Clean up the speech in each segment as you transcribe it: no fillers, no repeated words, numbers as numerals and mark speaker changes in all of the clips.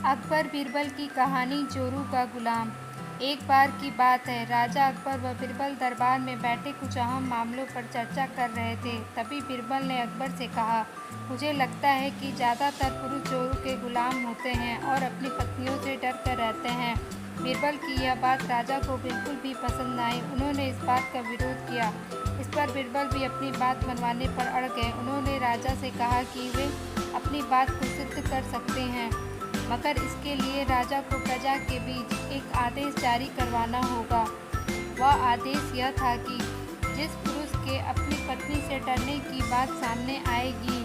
Speaker 1: अकबर बीरबल की कहानी जोरू का गुलाम। एक बार की बात है, राजा अकबर व बीरबल दरबार में बैठे कुछ अहम मामलों पर चर्चा कर रहे थे। तभी बीरबल ने अकबर से कहा, मुझे लगता है कि ज़्यादातर पुरुष जोरू के गुलाम होते हैं और अपनी पत्नियों से डर कर रहते हैं। बीरबल की यह बात राजा को बिल्कुल भी पसंद न आई। उन्होंने इस बात का विरोध किया। इस पर बीरबल भी अपनी बात मनवाने पर अड़ गए। उन्होंने राजा से कहा कि वे अपनी बात को सिद्ध कर सकते हैं, मगर इसके लिए राजा को प्रजा के बीच एक आदेश जारी करवाना होगा। वह आदेश यह था कि जिस पुरुष के अपनी पत्नी से डरने की बात सामने आएगी,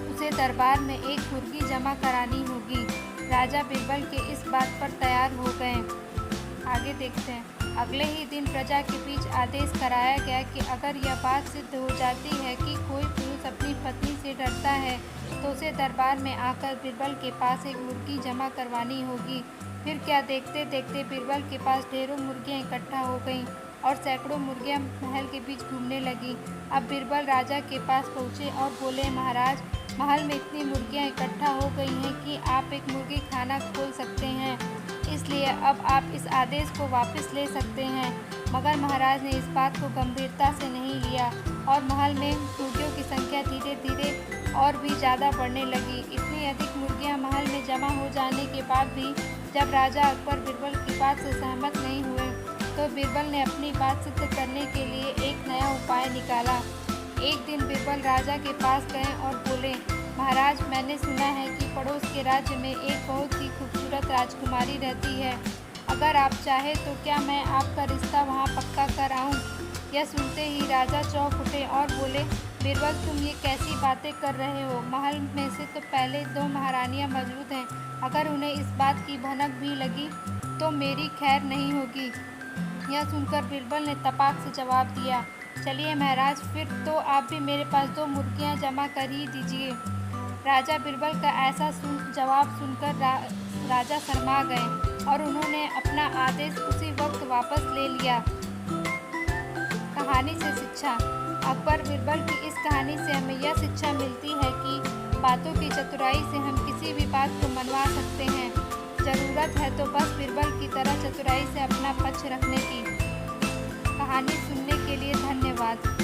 Speaker 1: उसे दरबार में एक मुर्गी जमा करानी होगी। राजा बीरबल के इस बात पर तैयार हो गए। आगे देखते हैं। अगले ही दिन प्रजा के बीच आदेश कराया गया कि अगर यह बात सिद्ध हो जाती है कि कोई पुरुष अपनी पत्नी से डरता है, तो उसे दरबार में आकर बीरबल के पास एक मुर्गी जमा करवानी होगी। फिर क्या, देखते देखते बीरबल के पास ढेरों मुर्गियां इकट्ठा हो गईं और सैकड़ों मुर्गियां महल के बीच घूमने लगीं। अब बीरबल राजा के पास पहुंचे और बोले, महाराज, महल में इतनी मुर्गियां इकट्ठा हो गई हैं कि आप एक मुर्गी खाना खोल सकते हैं, इसलिए अब आप इस आदेश को वापस ले सकते हैं। मगर महाराज ने इस बात को गंभीरता से नहीं लिया और महल में मुर्गियों की संख्या धीरे धीरे और भी ज़्यादा बढ़ने लगी। इतनी अधिक मुर्गियां महल में जमा हो जाने के बाद भी जब राजा अकबर बीरबल की बात से सहमत नहीं हुए, तो बीरबल ने अपनी बात सिद्ध करने के लिए एक नया उपाय निकाला। एक दिन बीरबल राजा के पास गए और बोले, महाराज, मैंने सुना है कि पड़ोस के राज्य में एक बहुत ही खूबसूरत राजकुमारी रहती है। अगर आप चाहें तो क्या मैं आपका रिश्ता वहाँ पक्का कर आऊँ? यह सुनते ही राजा चौंक उठे और बोले, बीरबल, तुम ये कैसी बातें कर रहे हो? महल में से तो पहले 2 महारानियाँ मौजूद हैं। अगर उन्हें इस बात की भनक भी लगी तो मेरी खैर नहीं होगी। यह सुनकर बीरबल ने तपाक से जवाब दिया, चलिए महाराज, फिर तो आप भी मेरे पास 2 मुर्गियाँ जमा कर ही दीजिए। राजा बीरबल का ऐसा जवाब सुनकर राजा शर्मा गए और उन्होंने अपना आदेश उसी वक्त वापस ले लिया। कहानी से शिक्षा। अकबर बीरबल की इस कहानी से हमें यह शिक्षा मिलती है कि बातों की चतुराई से हम किसी भी बात को मनवा सकते हैं। ज़रूरत है तो बस बीरबल की तरह चतुराई से अपना पक्ष रखने की। कहानी सुनने के लिए धन्यवाद।